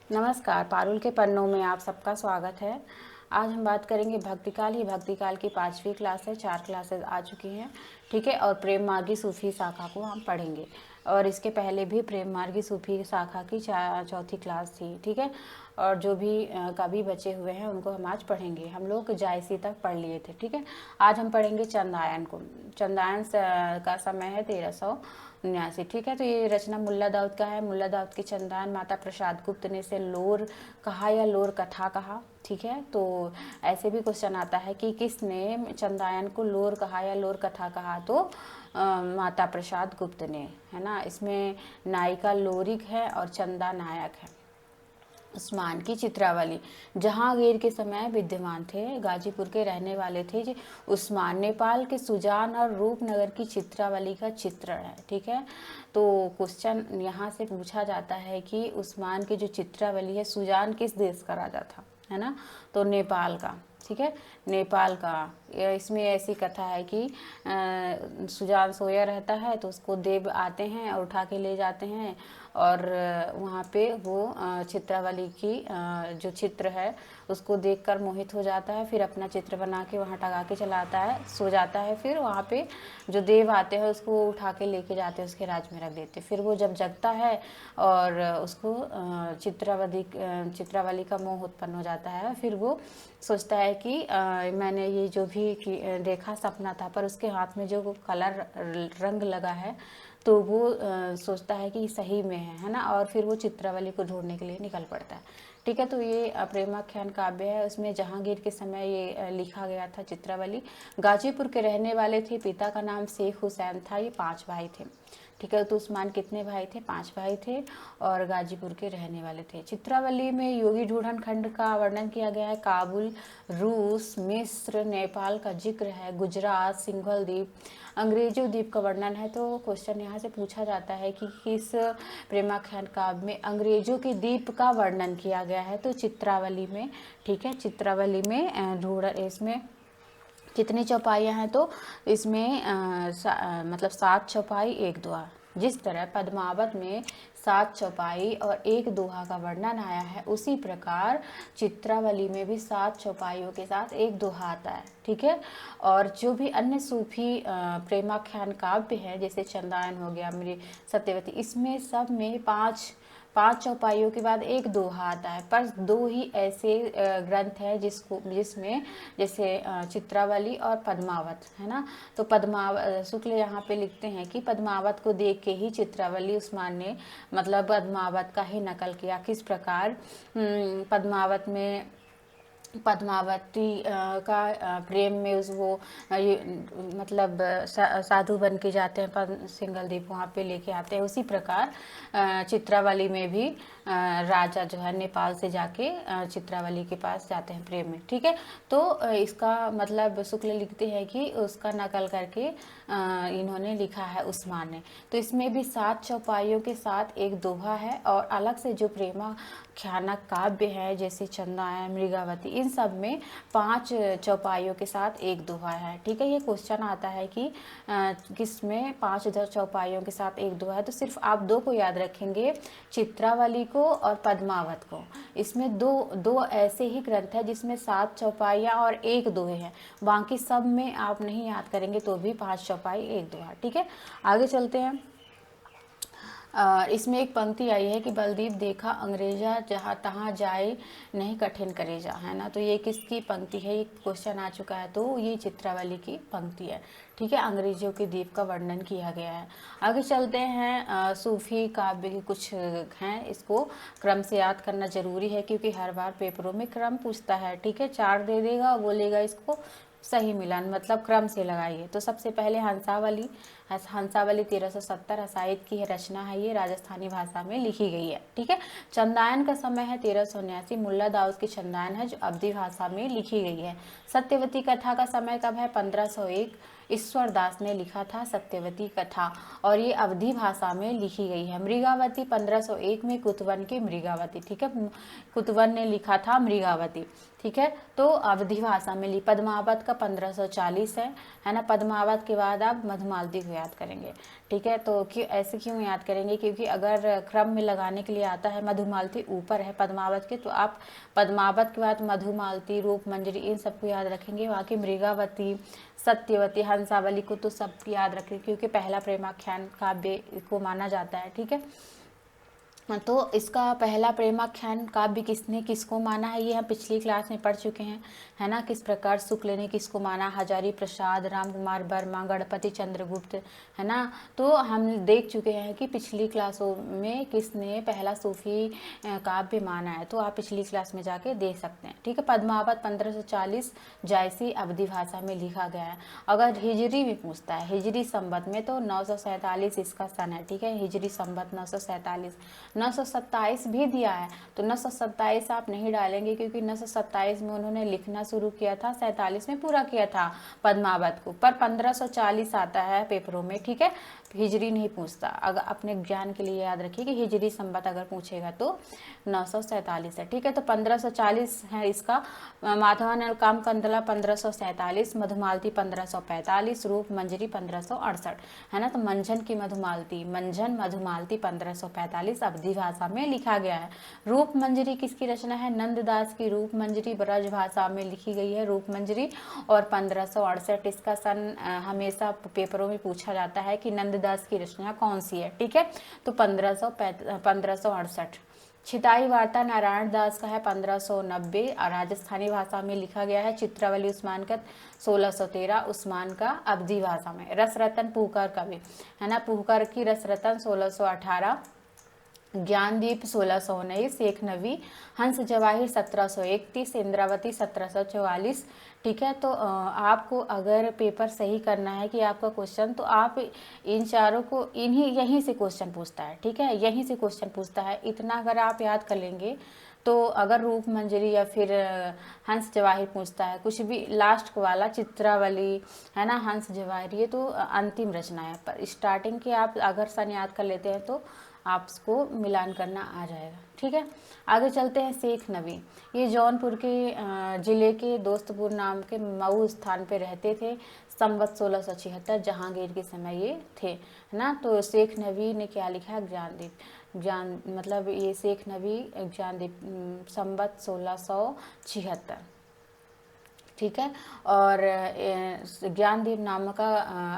नमस्कार, पारुल के पन्नों में आप सबका स्वागत है। आज हम बात करेंगे भक्तिकाल। ही भक्तिकाल की 5वीं क्लास है, 4 क्लासेस आ चुकी हैं, ठीक है। और प्रेम मार्गी सूफी शाखा को हम पढ़ेंगे। और इसके पहले भी प्रेम मार्गी सूफी शाखा की 4वीं क्लास थी, ठीक है। और जो भी कवि बचे हुए हैं उनको हम आज पढ़ेंगे। हम लोग जायसी तक पढ़ लिए थे, ठीक है। आज हम पढ़ेंगे चंदायन को। चंदायन का समय है 1379, ठीक है। तो ये रचना मुल्ला दाऊद का है। मुल्ला दाऊद की चंदायन माता प्रसाद गुप्त ने इसे लोर कहा या लोर कथा कहा, ठीक है। तो ऐसे भी क्वेश्चन आता है कि किसने चंदायन को लोर कहा या लोर कथा कहा, तो माता प्रसाद गुप्त ने, है ना। इसमें नायिका लोरिक है और चंदा नायक है। उस्मान की चित्रावली जहांगीर के समय विद्यमान थे, गाजीपुर के रहने वाले थे। जो उस्मान नेपाल के सुजान और रूपनगर की चित्रावली का चित्रण है, ठीक है। तो क्वेश्चन यहाँ से पूछा जाता है कि उस्मान की जो चित्रावली है, सुजान किस देश का राजा था, है ना। तो नेपाल का, ठीक है, नेपाल का। इसमें ऐसी कथा है कि सुजान सोया रहता है तो उसको देव आते हैं और उठा के ले जाते हैं, और वहाँ पे वो चित्रावली की जो चित्र है उसको देखकर मोहित हो जाता है। फिर अपना चित्र बना के वहाँ टंगा के चला आता है, सो जाता है। फिर वहाँ पे जो देव आते हैं उसको उठा के लेके जाते हैं, उसके राज में रख देते। फिर वो जब जगता है और उसको चित्रावली का मोह उत्पन्न हो जाता है। फिर वो सोचता है कि मैंने ये जो भी देखा सपना था, पर उसके हाथ में जो कलर रंग लगा है तो वो सोचता है कि सही में है ना। और फिर वो चित्रावली को ढूंढने के लिए निकल पड़ता है, ठीक है। तो ये प्रेमाख्यान काव्य है। उसमें जहांगीर के समय ये लिखा गया था चित्रावली। गाजीपुर के रहने वाले थे, पिता का नाम शेख हुसैन था। ये 5 भाई थे, ठीक है। तो उस्मान कितने भाई थे? 5 भाई थे और गाजीपुर के रहने वाले थे। चित्रावली में योगी ढूंढन खंड का वर्णन किया गया है। काबुल, रूस, मिस्र, नेपाल का जिक्र है। गुजरात, सिंघल द्वीप, अंग्रेजों द्वीप का वर्णन है। तो क्वेश्चन यहाँ से पूछा जाता है कि किस प्रेमाख्यान काव्य में अंग्रेजों के द्वीप का वर्णन किया गया है, तो चित्रावली में, ठीक है। चित्रावली में इसमें कितनी चौपाइयाँ हैं, तो इसमें मतलब 7 चौपाई 1 दोहा। जिस तरह पद्मावत में 7 चौपाई और 1 दोहा का वर्णन आया है, उसी प्रकार चित्रावली में भी 7 चौपाइयों के साथ 1 दोहा आता है, ठीक है। और जो भी अन्य सूफी प्रेमाख्यान काव्य हैं, जैसे चंदायन हो गया, मेरी सत्यवती, इसमें सब में 5 चौपाइयों के बाद 1 दोहा आता है। पर 2 ही ऐसे ग्रंथ हैं जिसमें जैसे चित्रावली और पद्मावत, है ना। तो शुक्ल यहाँ पे लिखते हैं कि पद्मावत को देख के ही चित्रावली उस्मान ने मतलब पद्मावत का ही नकल किया। किस प्रकार पद्मावती का प्रेम में वो मतलब साधु बन के जाते हैं, सिंघल द्वीप वहाँ पे लेके आते हैं। उसी प्रकार चित्रावली में भी राजा जो है नेपाल से जाके चित्रावली के पास जाते हैं प्रेम में, ठीक है। तो इसका मतलब शुक्ल लिखते हैं कि उसका नकल करके इन्होंने लिखा है उस्मान ने। तो इसमें भी 7 चौपाइयों के साथ 1 दोहा है। और अलग से जो प्रेमाख्यानक काव्य है जैसे चंदायन, मृगावती, इन सब में 5 चौपाइयों के साथ 1 दोहा है, ठीक है। ये क्वेश्चन आता है कि किसमें 5 चौपाइयों के साथ 1 दोहा है, तो सिर्फ आप 2 को याद रखेंगे, चित्रावली को और पद्मावत को। इसमें दो ऐसे ही ग्रंथ है जिसमें 7 चौपाइयाँ और 1 दोहे हैं। बाकी सब में आप नहीं याद करेंगे तो भी 5 चौपाई 1 दोहा, ठीक है। आगे चलते हैं। इसमें एक पंक्ति आई है कि बलदीप देखा अंग्रेजा जहाँ तहाँ जाए नहीं कठिन करेजा, है ना। तो ये किसकी पंक्ति है? ये क्वेश्चन आ चुका है, तो ये चित्रावली की पंक्ति है, ठीक है। अंग्रेजों के द्वीप का वर्णन किया गया है। आगे चलते हैं। सूफी काव्य के कुछ हैं, इसको क्रम से याद करना जरूरी है क्योंकि हर बार पेपरों में क्रम पूछता है, ठीक है। 4 दे देगा, बोलेगा इसको सही मिलान, मतलब क्रम से लगाइए। तो सबसे पहले हंसावली 1370 हसाइत की रचना है। ये राजस्थानी भाषा में लिखी गई है, ठीक है। चंदायन का समय है 1379। मुल्ला दाऊद की चंदायन है जो अवधी भाषा में लिखी गई है। सत्यवती कथा का समय कब है? 1501। ईश्वर दास ने लिखा था सत्यवती कथा और ये अवधी भाषा में लिखी गई है। मृगावती 1501 में कुतवन की मृगावती, ठीक है। कुतवन ने लिखा था मृगावती, ठीक ठीक है। तो अवधि भाषा में ली पद्मावत का 1540 है ना। पद्मावत के बाद आप मधुमालती को याद करेंगे, ठीक है। तो क्यों ऐसे क्यों याद करेंगे, क्योंकि अगर क्रम में लगाने के लिए आता है मधुमालती ऊपर है पद्मावत के, तो आप पद्मावत के बाद मधुमालती, रूपमंजरी इन सबको याद रखेंगे। बाकी मृगावती, सत्यवती, हंसावली को तो सब याद रखेंगे क्योंकि पहला प्रेमाख्यान काव्य को माना जाता है, ठीक है। तो इसका पहला प्रेमाख्यान काव्य किसने किसको माना है, ये हम पिछली क्लास में पढ़ चुके हैं, है ना। किस प्रकार शुक्ल ने किसको माना, हजारी प्रसाद, रामकुमार वर्मा, गणपति चंद्रगुप्त, है ना। तो हम देख चुके हैं कि पिछली क्लासों में किसने पहला सूफी काव्य माना है, तो आप पिछली क्लास में जाके देख सकते हैं, ठीक है। पद्मावत 1540 जायसी अवधि भाषा में लिखा गया है। अगर हिजरी में पूछता है, हिजरी संवत में, तो 947 इसका सन है, ठीक है। हिजरी संवत 947, 927 भी दिया है, तो 927 आप नहीं डालेंगे क्योंकि 927 में उन्होंने लिखना शुरू किया था, 47 में पूरा किया था पद्मावत को, पर 1540 आता है पेपरों में, ठीक है। हिजरी नहीं पूछता। अगर अपने ज्ञान के लिए याद रखिए कि हिजरी संवत अगर पूछेगा तो 947 है, ठीक है। तो 1540 है इसका। माधवानल काम कंदला 1547, मधुमालती 1545, रूप मंजरी 1568, है ना। तो मंझन की मधुमालती, मंझन मधुमालती 1545 अवधि भाषा में लिखा गया है। रूप मंजरी किसकी रचना है, नंददास की रूप मंजरी ब्रज भाषा में लिखी गई है रूप मंजरी, और 1568 इसका सन हमेशा पेपरों में पूछा जाता है कि नंददास की रचना कौन सी है, ठीक है। तो 1568। छिताई वार्ता नारायण दास का है 1590, राजस्थानी भाषा में लिखा गया है। चित्रावली उस्मान का 1613 उस्मान का अवधि भाषा में। रसरतन पुहकर कवि, है ना। पुहकर की रसरतन 1618, ज्ञानदीप 1619, शेख नवी, हंस जवाहिर 1731, इंद्रावती 1744, ठीक है। तो आपको अगर पेपर सही करना है कि आपका क्वेश्चन, तो आप इन चारों को यहीं से क्वेश्चन पूछता है, ठीक है, यहीं से क्वेश्चन पूछता है। इतना अगर आप याद कर लेंगे तो अगर रूप मंजरी या फिर हंस जवाहिर पूछता है, कुछ भी लास्ट वाला चित्रावली, है ना, हंस जवाहिर, ये तो अंतिम रचना है, पर स्टार्टिंग के आप अगर सन याद कर लेते हैं तो आपको मिलान करना आ जाएगा, ठीक है। आगे चलते हैं। शेख नवी, ये जौनपुर के जिले के दोस्तपुर नाम के मऊ स्थान पे रहते थे। संवत 1676 जहांगीर के समय ये थे, है ना। तो शेख नवी ने क्या लिखा है, ज्ञान मतलब ये शेख नवी ज्ञानदीप संवत 1676, ठीक है। और ज्ञानदीप नाम का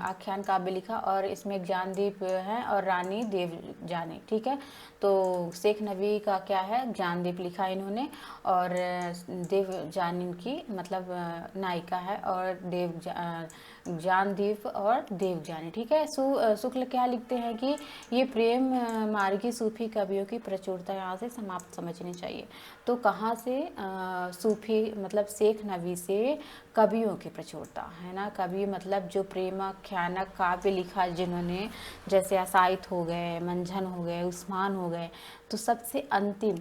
आख्यान काव्य लिखा, और इसमें ज्ञानदीप है और रानी देवजानी, ठीक है। तो शेख नवी का क्या है, ज्ञानदीप लिखा इन्होंने, और देवजानी की मतलब नायिका है, और ज्ञानदीप और देवजानी, ठीक है। शुक्ल क्या लिखते हैं कि ये प्रेम मार्गी सूफी कवियों की प्रचुरता यहाँ से समाप्त समझनी चाहिए। तो कहाँ से सूफी मतलब शेख नवी से कवियों की प्रचुरता, है ना। कवि मतलब जो प्रेमाख्यानक काव्य लिखा जिन्होंने, जैसे असाइथ हो गए, मंझन हो गए, उस्मान हो गए, तो सबसे अंतिम,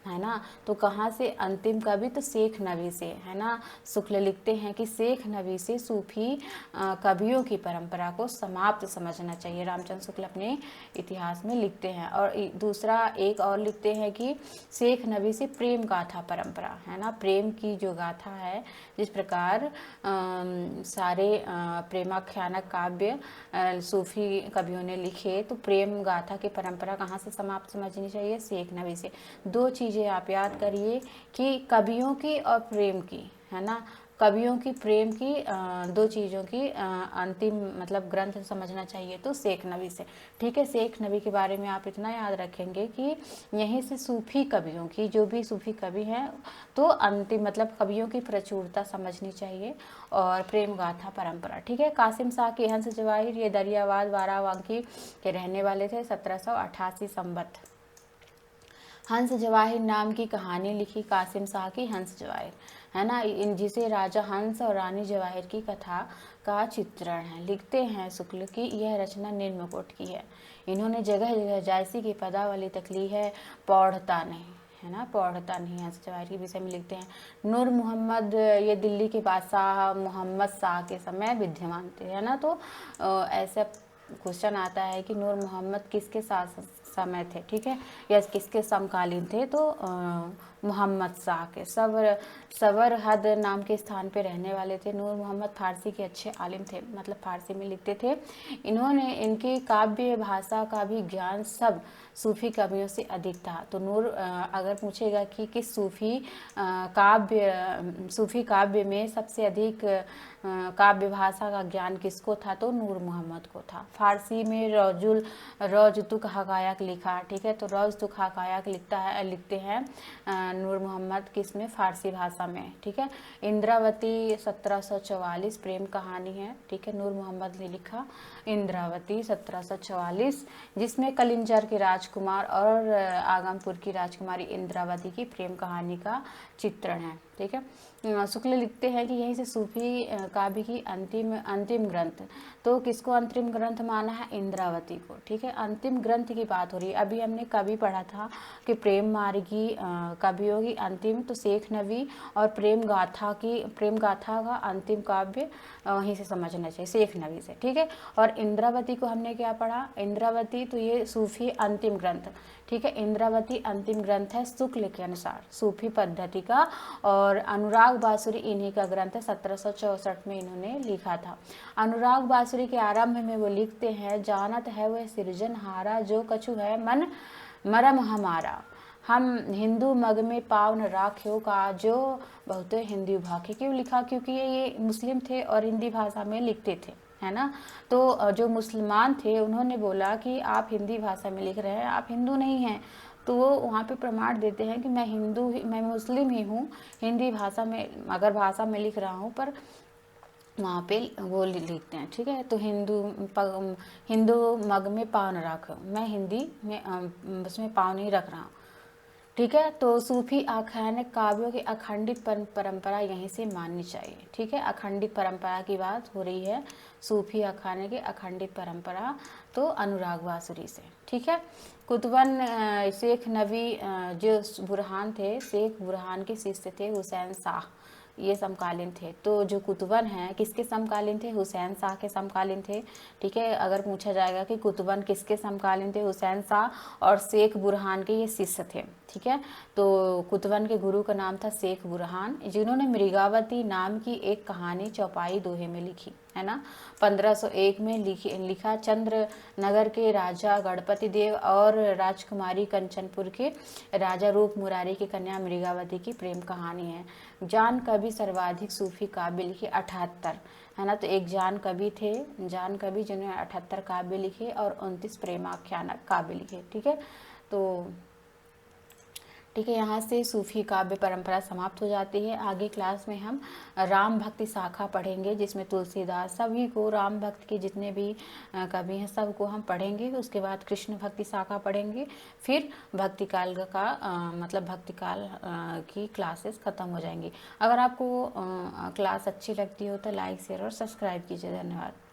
है ना। तो कहाँ से अंतिम कवि, तो शेख नवी से, है ना। शुक्ल लिखते हैं कि शेख नवी से सूफी कवियों की परंपरा को समाप्त समझना चाहिए, रामचंद्र शुक्ल अपने इतिहास में लिखते हैं। और दूसरा एक और लिखते हैं कि शेख नवी से प्रेम गाथा परंपरा, है ना, प्रेम की जो गाथा है, जिस प्रकार सारे प्रेमाख्यानक काव्य सूफी कवियों ने लिखे, तो प्रेम गाथा की परंपरा कहाँ से समाप्त समझनी चाहिए, शेख नवी से। दो चीज़ें आप याद करिए कि कवियों की और प्रेम की, है ना, कवियों की प्रेम की दो चीज़ों की अंतिम मतलब ग्रंथ समझना चाहिए तो शेख नवी से, ठीक है। शेख नवी के बारे में आप इतना याद रखेंगे कि यहीं से सूफी कवियों की, जो भी सूफी कवि हैं, तो अंतिम मतलब कवियों की प्रचुरता समझनी चाहिए, और प्रेम गाथा परंपरा, ठीक है। कासिम शाह के हंस जवाहिर, ये दरियाबाद बाराबंकी के रहने वाले थे, 1788 संवत। हंस जवाहिर नाम की कहानी लिखी कासिम शाह की, हंस जवाहिर, है ना, इन जिसे राजा हंस और रानी जवाहिर की कथा का चित्रण है। लिखते हैं शुक्ल की यह रचना निम्नकोट की है। इन्होंने जगह जगह जायसी की पदावली तक ली है, पौढ़ता नहीं, है ना, पौढ़ता नहीं। हंस जवाहिर के विषय में लिखते हैं। नूर मोहम्मद, ये दिल्ली के बादशाह मोहम्मद शाह के समय विद्यमान थे, है ना। तो ऐसा क्वेश्चन आता है कि नूर मोहम्मद किसके साथ समय थे, ठीक है, या किसके समकालीन थे, तो मोहम्मद शाह के। सवरहद नाम के स्थान पे रहने वाले थे। नूर मोहम्मद फारसी के अच्छे आलिम थे, मतलब फारसी में लिखते थे। इन्होंने इनकी काव्य भाषा का भी ज्ञान सब सूफी कवियों से अधिक था। तो नूर अगर पूछेगा कि किस सूफी काव्य में सबसे अधिक काव्य भाषा का ज्ञान किसको था, तो नूर मोहम्मद को था। फारसी में रौजतुक हकायक लिखा, ठीक है। तो रौजतुक हकायक लिखते हैं नूर मोहम्मद किसमें, फारसी भाषा में, ठीक है। इंद्रावती 1744 प्रेम कहानी है, ठीक है, नूर मोहम्मद ने लिखा इंद्रावती 1744, जिसमें कलिंजर के राजकुमार और आगमपुर की राजकुमारी इंद्रावती की प्रेम कहानी का चित्रण है, ठीक है। शुक्ल लिखते हैं कि यहीं से सूफी काव्य की अंतिम ग्रंथ, तो किसको अंतिम ग्रंथ माना है, इंद्रावती को, ठीक है। अंतिम ग्रंथ की बात हो रही है। अभी हमने कवि पढ़ा था कि प्रेम मार्गी कवियों की अंतिम, तो शेख नवी और प्रेम गाथा का अंतिम काव्य वहीं से समझना चाहिए, शेख नवी से, ठीक है। और इंद्रावती को हमने क्या पढ़ा, इंद्रावती तो ये सूफी अंतिम ग्रंथ, ठीक है। इंद्रावती अंतिम ग्रंथ है शुक्ल के अनुसार सूफी पद्धति का, और अनुराग बासुरी इन्हीं का ग्रंथ है, 1764 में इन्होंने लिखा था। अनुराग बासुरी के आरंभ में वो लिखते हैं, जानत है वह सृजनहारा, जो कछु है मन मरम हमारा, हम हिंदू मग में पावन राख्यो का, जो बहुत हिंदी भाखे। क्यों लिखा, क्योंकि ये मुस्लिम थे और हिंदी भाषा में लिखते थे, है ना। तो जो मुसलमान थे उन्होंने बोला कि आप हिंदी भाषा में लिख रहे हैं, आप हिंदू नहीं हैं। तो वो वहाँ पे प्रमाण देते हैं कि मैं मुस्लिम ही हूँ, हिंदी भाषा में अगर भाषा में लिख रहा हूँ, पर वहाँ पे वो लिखते हैं, ठीक है। तो हिंदू मग में पावन रख, मैं हिंदी में उसमें पावन नहीं रख रहा हूँ, ठीक है। तो सूफी आख्यानिक काव्यों की अखंडित परंपरा यहीं से माननी चाहिए, ठीक है। अखंडित परंपरा की बात हो रही है, सूफी आख्यानिक की अखंडित परंपरा, तो अनुराग बासुरी से, ठीक है। कुतुबन शेख नवी जो बुरहान थे, शेख बुरहान के शिष्य थे हुसैन शाह, ये समकालीन थे। तो जो कुतुबन हैं किसके समकालीन थे, हुसैन शाह के समकालीन थे, ठीक है। अगर पूछा जाएगा कि कुतुबन किसके समकालीन थे, हुसैन शाह और शेख बुरहान के ये शिष्य थे, ठीक है। तो कुतुबन के गुरु का नाम था शेख बुरहान, जिन्होंने मृगावती नाम की एक कहानी चौपाई दोहे में लिखी, है ना। 1501 में लिखा चंद्र नगर के राजा गणपति देव और राजकुमारी कंचनपुर के राजा रूप मुरारी की कन्या मृगावती की प्रेम कहानी है। जान कवि सर्वाधिक सूफी काव्य लिखे 78, है ना। तो एक जान कवि थे, जान कवि जिन्होंने 78 काव्य लिखे और 29 प्रेमाख्यान काव्य लिखे, ठीक है। तो ठीक है, यहाँ से सूफी काव्य परंपरा समाप्त हो जाती है। आगे क्लास में हम राम भक्ति शाखा पढ़ेंगे, जिसमें तुलसीदास, सभी को राम भक्त के जितने भी कवि हैं सबको हम पढ़ेंगे। उसके बाद कृष्ण भक्ति शाखा पढ़ेंगे, फिर भक्तिकाल का मतलब भक्तिकाल की क्लासेस ख़त्म हो जाएंगी। अगर आपको क्लास अच्छी लगती हो तो लाइक शेयर और सब्सक्राइब कीजिए। धन्यवाद।